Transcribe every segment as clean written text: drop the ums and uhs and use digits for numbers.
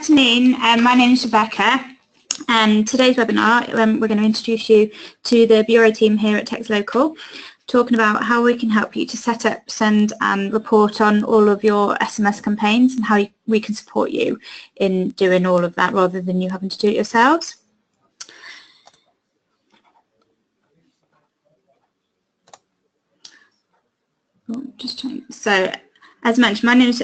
afternoon, my name is Rebecca, and today's webinar we're going to introduce you to the Bureau team here at Textlocal, talking about how we can help you to set up, send and report on all of your SMS campaigns and how we can support you in doing all of that rather than you having to do it yourselves. So, as mentioned, my name is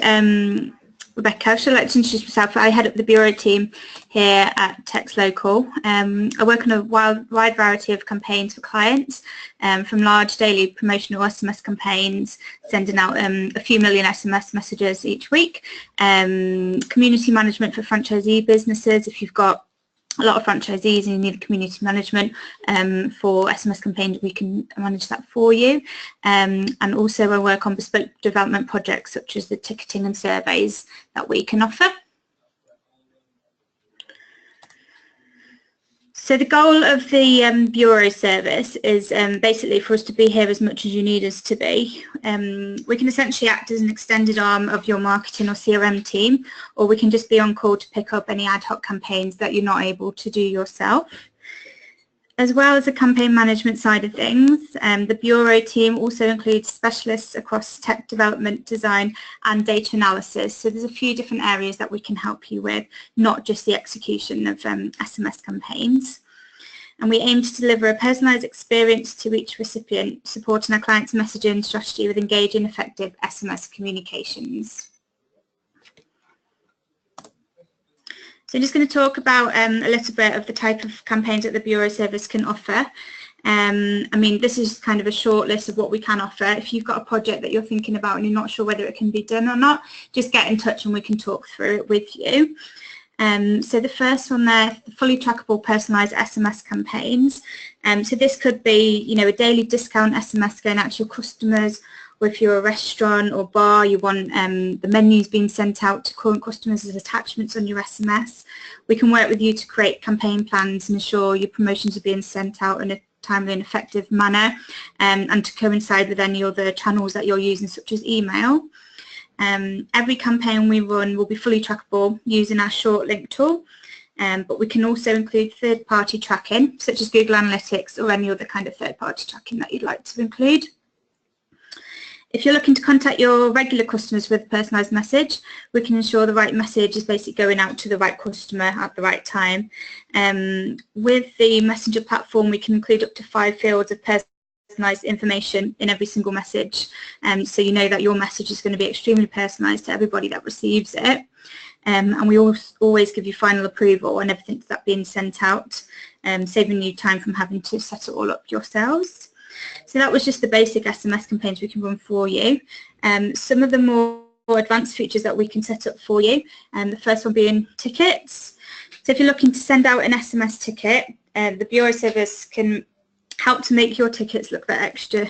Rebecca. I'd like to introduce myself. I head up the Bureau team here at Textlocal. I work on a wide variety of campaigns for clients, from large daily promotional SMS campaigns, sending out a few million SMS messages each week, community management for franchisee businesses. If you've got a lot of franchisees and you need community management for SMS campaigns, we can manage that for you. And also I work on bespoke development projects such as the ticketing and surveys that we can offer. So the goal of the Bureau service is basically for us to be here as much as you need us to be. We can essentially act as an extended arm of your marketing or CRM team, or we can just be on call to pick up any ad hoc campaigns that you're not able to do yourself. As well as the campaign management side of things, the Bureau team also includes specialists across tech development, design and data analysis. So there's a few different areas that we can help you with, not just the execution of SMS campaigns. And we aim to deliver a personalised experience to each recipient, supporting our clients' messaging strategy with engaging, effective SMS communications. So I'm just going to talk about a little bit of the type of campaigns that the Bureau service can offer. I mean, this is kind of a short list of what we can offer. If you've got a project that you're thinking about and you're not sure whether it can be done or not, just get in touch and we can talk through it with you. So the first one there, the fully trackable personalised SMS campaigns. So this could be, you know, a daily discount SMS going out to your customers, or if you're a restaurant or bar, you want the menus being sent out to current customers as attachments on your SMS. We can work with you to create campaign plans and ensure your promotions are being sent out in a timely and effective manner, and to coincide with any other channels that you're using, such as email. Every campaign we run will be fully trackable using our short link tool, but we can also include third-party tracking, such as Google Analytics or any other kind of third-party tracking that you'd like to include. If you're looking to contact your regular customers with a personalised message, we can ensure the right message is basically going out to the right customer at the right time. With the Messenger platform, we can include up to 5 fields of personalised information in every single message, so you know that your message is going to be extremely personalised to everybody that receives it. And we always give you final approval on everything that's being sent out, saving you time from having to set it all up yourselves. So that was just the basic SMS campaigns we can run for you. Some of the more advanced features that we can set up for you, the first one being tickets. So if you're looking to send out an SMS ticket, the Bureau service can help to make your tickets look that extra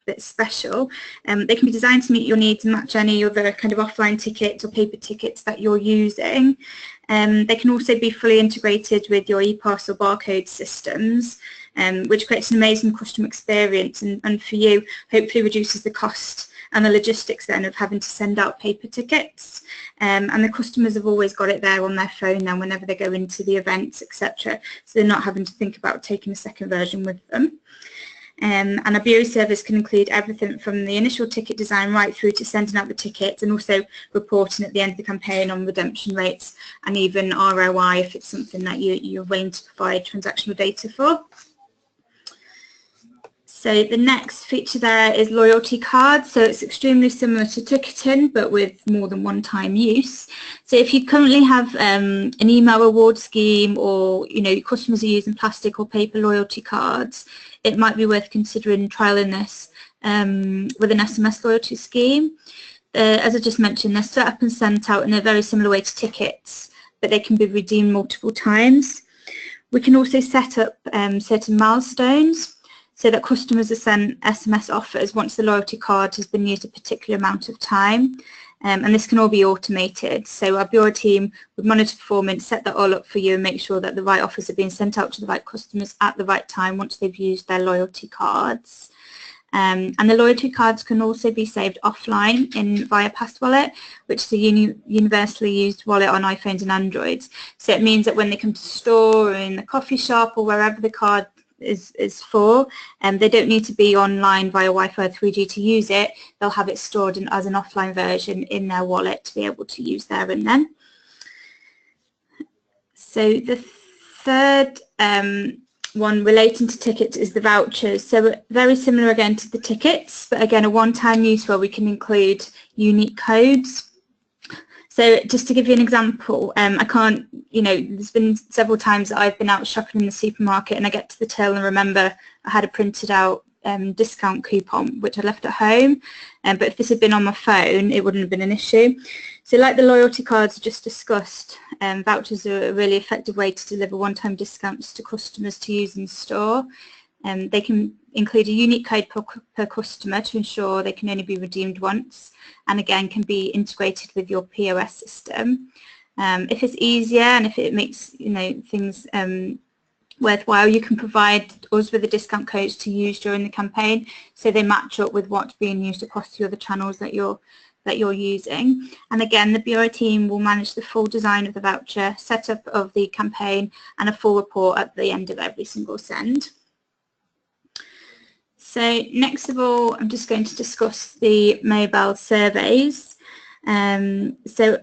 bit special. They can be designed to meet your needs and match any other kind of offline tickets or paper tickets that you're using. They can also be fully integrated with your ePass or barcode systems, which creates an amazing customer experience and for you hopefully reduces the cost and the logistics then of having to send out paper tickets. And the customers have always got it there on their phone then whenever they go into the events, etc. So they're not having to think about taking a second version with them. And a Bureau service can include everything from the initial ticket design right through to sending out the tickets, and also reporting at the end of the campaign on redemption rates and even ROI if it's something that you're willing to provide transactional data for. So the next feature there is loyalty cards. So it's extremely similar to ticketing, but with more than one-time use. So if you currently have an email reward scheme, or you know your customers are using plastic or paper loyalty cards, it might be worth considering trialing this with an SMS loyalty scheme. As I just mentioned, they're set up and sent out in a very similar way to tickets, but they can be redeemed multiple times. We can also set up certain milestones, so that customers are sent SMS offers once the loyalty card has been used a particular amount of time. And this can all be automated. So our Bureau team would monitor performance, set that all up for you and make sure that the right offers are being sent out to the right customers at the right time once they've used their loyalty cards. And the loyalty cards can also be saved offline via Passwallet, which is a universally used wallet on iPhones and Androids. So it means that when they come to store or in the coffee shop or wherever the card is for, they don't need to be online via Wi-Fi or 3G to use it. They'll have it stored as an offline version in their wallet to be able to use there and then. So the third one relating to tickets is the vouchers. So very similar again to the tickets, but again a one-time use where we can include unique codes. So just to give you an example, I can't, there's been several times that I've been out shopping in the supermarket and I get to the till and remember I had a printed out discount coupon which I left at home, but if this had been on my phone it wouldn't have been an issue. So like the loyalty cards just discussed, vouchers are a really effective way to deliver one-time discounts to customers to use in store. They can include a unique code per customer to ensure they can only be redeemed once, and again can be integrated with your POS system. If it's easier and if it makes things worthwhile, you can provide us with the discount codes to use during the campaign so they match up with what's being used across the other channels that you're using. And again, the Bureau team will manage the full design of the voucher, setup of the campaign and a full report at the end of every single send. So next of all, I'm just going to discuss the mobile surveys. So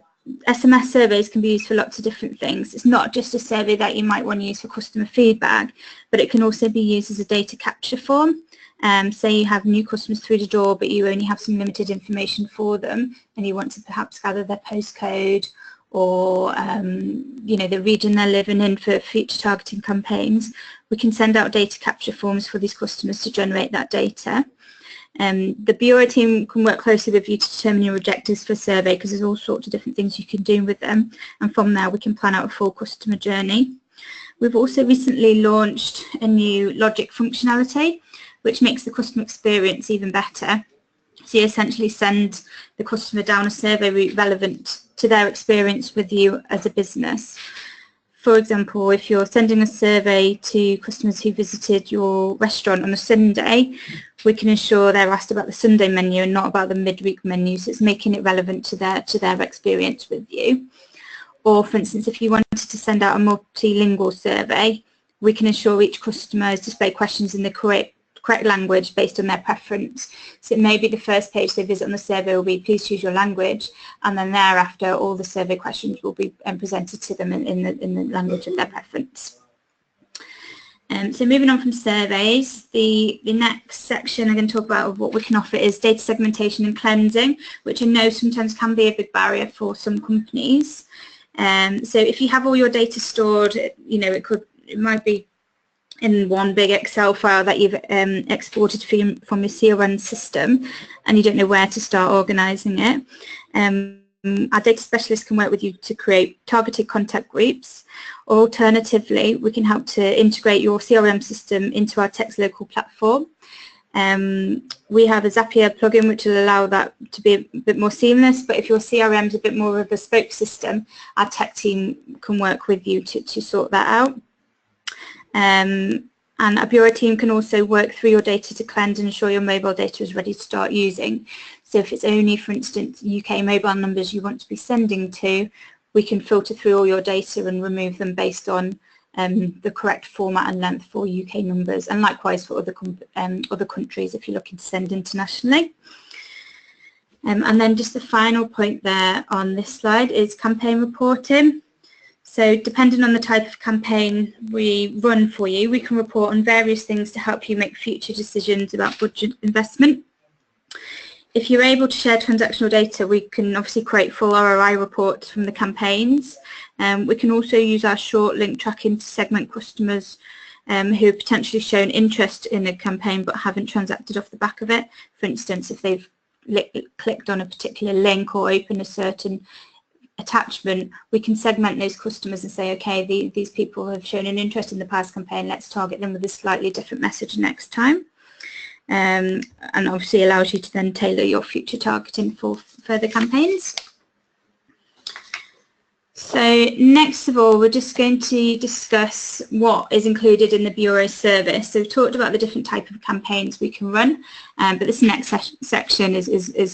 SMS surveys can be used for lots of different things. It's not just a survey that you might want to use for customer feedback, but it can also be used as a data capture form. Say you have new customers through the door, but you only have some limited information for them, and you want to perhaps gather their postcode or the region they're living in for future targeting campaigns. We can send out data capture forms for these customers to generate that data. The Bureau team can work closely with you to determine your objectives for a survey, because there's all sorts of different things you can do with them, and from there we can plan out a full customer journey. We've also recently launched a new logic functionality which makes the customer experience even better. So you essentially send the customer down a survey route relevant to their experience with you as a business. For example, if you're sending a survey to customers who visited your restaurant on a Sunday, we can ensure they're asked about the Sunday menu and not about the midweek menu, so it's making it relevant to their experience with you. Or for instance, if you wanted to send out a multilingual survey, we can ensure each customer has displayed questions in the correct language based on their preference. So it may be the first page they visit on the survey will be please choose your language, and then thereafter all the survey questions will be presented to them in the language of their preference. So moving on from surveys, the next section I'm going to talk about of what we can offer is data segmentation and cleansing, which I know sometimes can be a big barrier for some companies. So if you have all your data stored, it might be in one big Excel file that you've exported from your CRM system, and you don't know where to start organising it. Our data specialist can work with you to create targeted contact groups, or alternatively we can help to integrate your CRM system into our Textlocal platform. We have a Zapier plugin which will allow that to be a bit more seamless, but if your CRM is a bit more of a bespoke system, our tech team can work with you to sort that out. And our Bureau team can also work through your data to cleanse and ensure your mobile data is ready to start using. So if it's only, for instance, UK mobile numbers you want to be sending to, we can filter through all your data and remove them based on the correct format and length for UK numbers, and likewise for other countries if you're looking to send internationally. And then just the final point there on this slide is campaign reporting. So depending on the type of campaign we run for you, we can report on various things to help you make future decisions about budget investment. If you're able to share transactional data, we can obviously create full ROI reports from the campaigns. We can also use our short link tracking to segment customers who have potentially shown interest in a campaign but haven't transacted off the back of it. For instance, if they've clicked on a particular link or opened a certain attachment, we can segment those customers and say, okay, these people have shown an interest in the past campaign, let's target them with a slightly different message next time. And obviously allows you to then tailor your future targeting for further campaigns. So next of all, we're just going to discuss what is included in the Bureau service. So we've talked about the different type of campaigns we can run, but this next section is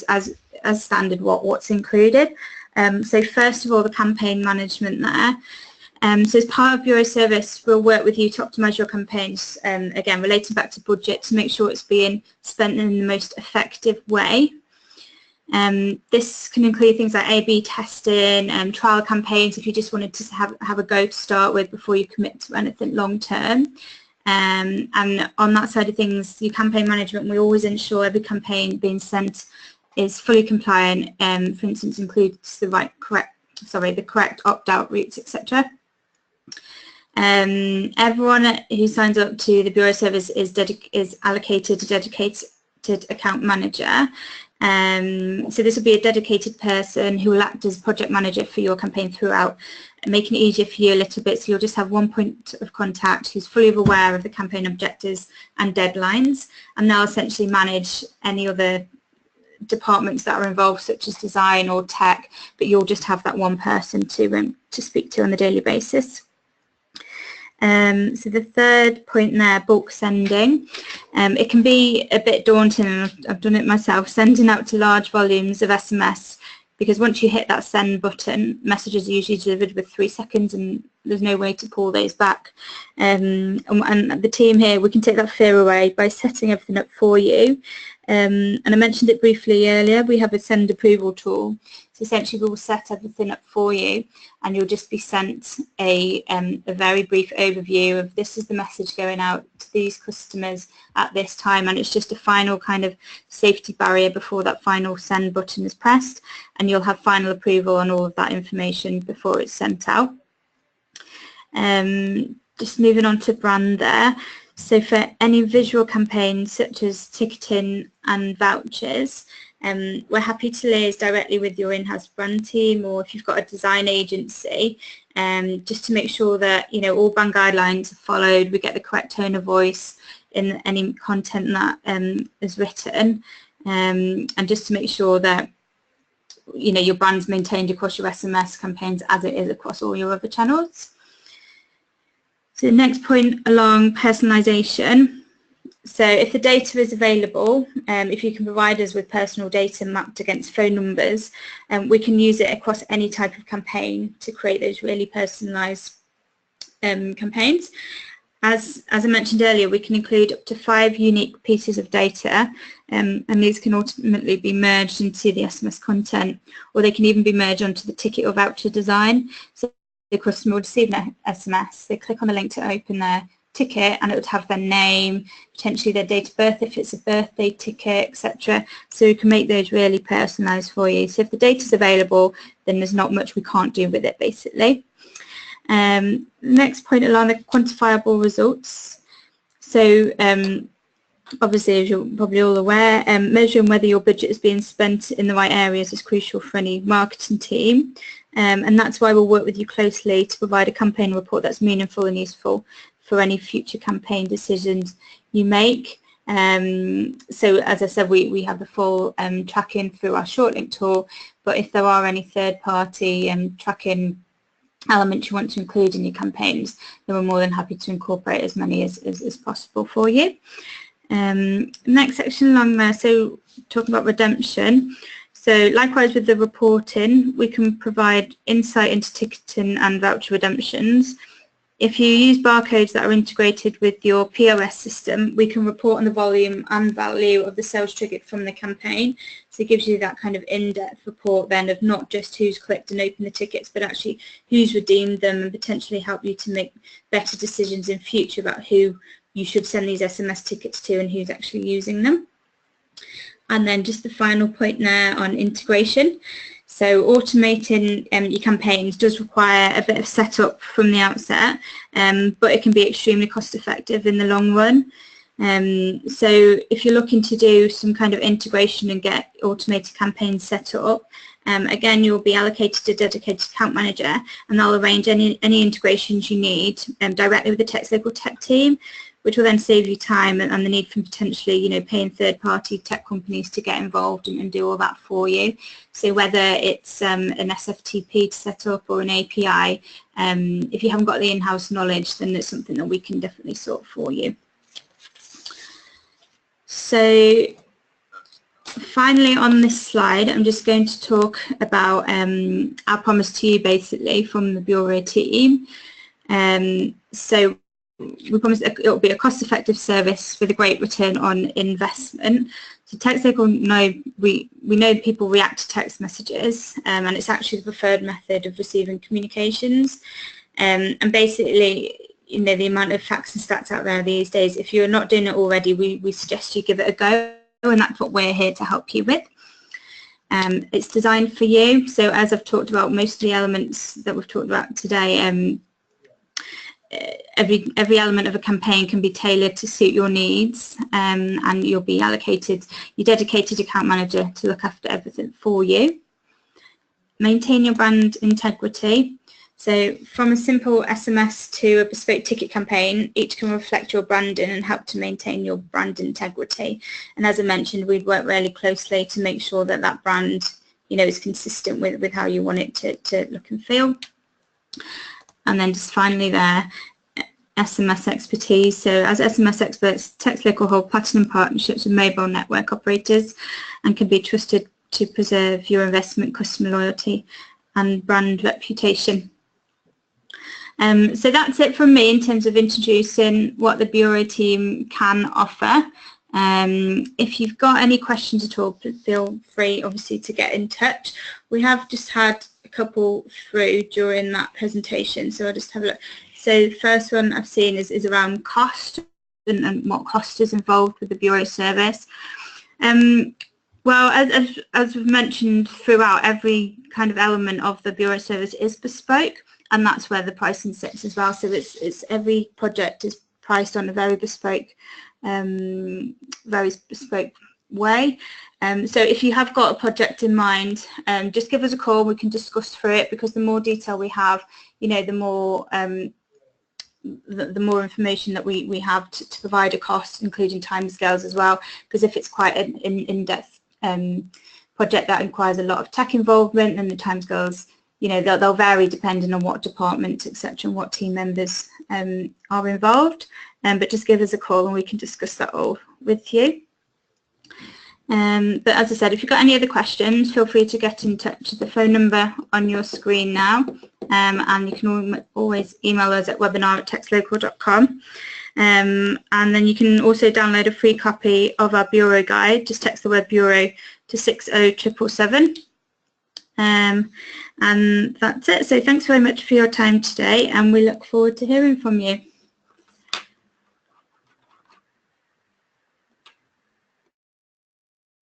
as standard what's included. So first of all, the campaign management there. So as part of Bureau service, we'll work with you to optimise your campaigns, again relating back to budget, to make sure it's being spent in the most effective way. This can include things like A/B testing, trial campaigns if you just wanted to have a go to start with before you commit to anything long term. And on that side of things, your campaign management, we always ensure every campaign being sent is fully compliant, for instance includes the correct opt-out routes, etc. Everyone who signs up to the Bureau service is allocated a dedicated account manager. So this will be a dedicated person who will act as project manager for your campaign throughout, making it easier for you a little bit. So you'll just have one point of contact who's fully aware of the campaign objectives and deadlines, and they'll essentially manage any other departments that are involved, such as design or tech, but you'll just have that one person to speak to on a daily basis. So the third point there, bulk sending. It can be a bit daunting, and I've done it myself, sending out to large volumes of SMS, because once you hit that send button, messages are usually delivered with 3 seconds and there's no way to pull those back. And the team here, we can take that fear away by setting everything up for you. And I mentioned it briefly earlier, we have a send approval tool. So essentially we will set everything up for you, and you'll just be sent a very brief overview of this is the message going out to these customers at this time, and it's just a final kind of safety barrier before that final send button is pressed, and you'll have final approval on all of that information before it's sent out. Just moving on to brand there. So for any visual campaigns such as ticketing and vouchers, we're happy to liaise directly with your in-house brand team, or if you've got a design agency, just to make sure that all brand guidelines are followed, we get the correct tone of voice in any content that is written, and just to make sure that your brand's maintained across your SMS campaigns as it is across all your other channels. So the next point along personalisation. So if the data is available, if you can provide us with personal data mapped against phone numbers, we can use it across any type of campaign to create those really personalised campaigns. As I mentioned earlier, we can include up to 5 unique pieces of data, and these can ultimately be merged into the SMS content, or they can even be merged onto the ticket or voucher design. So the customer would receive an SMS, they click on the link to open their ticket, and it would have their name, potentially their date of birth if it's a birthday ticket, etc. So we can make those really personalised for you. So if the data is available, then there's not much we can't do with it, basically. Next point along, the quantifiable results. So obviously, as you're probably all aware, measuring whether your budget is being spent in the right areas is crucial for any marketing team. And that's why we'll work with you closely to provide a campaign report that's meaningful and useful for any future campaign decisions you make. So as I said, we have the full tracking through our shortlink tool, but if there are any third-party tracking elements you want to include in your campaigns, then we're more than happy to incorporate as many as possible for you. Next section along there, so talking about redemption. So likewise with the reporting, we can provide insight into ticketing and voucher redemptions. If you use barcodes that are integrated with your POS system, we can report on the volume and value of the sales triggered from the campaign. So it gives you that kind of in-depth report then of not just who's clicked and opened the tickets, but actually who's redeemed them, and potentially help you to make better decisions in future about who you should send these SMS tickets to and who's actually using them. And then just the final point there on integration. So automating your campaigns does require a bit of setup from the outset, but it can be extremely cost effective in the long run. So if you're looking to do some kind of integration and get automated campaigns set up, again, you'll be allocated a dedicated account manager, and they'll arrange any integrations you need directly with the Textlocal tech team. which will then save you time and the need for potentially, you know, paying third-party tech companies to get involved and do all that for you. So whether it's an SFTP to set up or an API, if you haven't got the in-house knowledge, then it's something that we can definitely sort for you. So finally on this slide, I'm just going to talk about our promise to you basically from the Bureau team. So we promise it will be a cost-effective service with a great return on investment. So Textlocal we know people react to text messages, and it's actually the preferred method of receiving communications. And basically, you know, the amount of facts and stats out there these days, if you're not doing it already, we suggest you give it a go, and that's what we're here to help you with. It's designed for you. So as I've talked about, most of the elements that we've talked about today, every element of a campaign can be tailored to suit your needs, and you'll be allocated your dedicated account manager to look after everything for you. Maintain your brand integrity. So from a simple SMS to a bespoke ticket campaign, each can reflect your branding and help to maintain your brand integrity. And as I mentioned, we'd work really closely to make sure that that brand, you know, is consistent with how you want it to look and feel. And then just finally there, SMS expertise. So as SMS experts, Textlocal hold platinum partnerships with mobile network operators and can be trusted to preserve your investment, customer loyalty and brand reputation. So that's it from me in terms of introducing what the Bureau team can offer. If you've got any questions at all, feel free obviously to get in touch. We have just had a couple through during that presentation, so I'll just have a look. So the first one I've seen is around cost and what cost is involved with the Bureau service. Well, as we've mentioned throughout, every kind of element of the Bureau service is bespoke, and that's where the pricing sits as well. So it's every project is priced on a very bespoke way. So if you have got a project in mind, just give us a call. We can discuss through it, because the more detail we have, you know, the more information that we have to provide a cost, including timescales as well. Because if it's quite an in-depth project that requires a lot of tech involvement, and the timescales, you know, they'll vary depending on what department, etc., and what team members are involved. But just give us a call and we can discuss that all with you. But as I said, if you've got any other questions, feel free to get in touch with the phone number on your screen now, and you can always email us at webinar@textlocal.com. And then you can also download a free copy of our Bureau guide. Just text the word Bureau to 60777. And that's it. So thanks very much for your time today, and we look forward to hearing from you.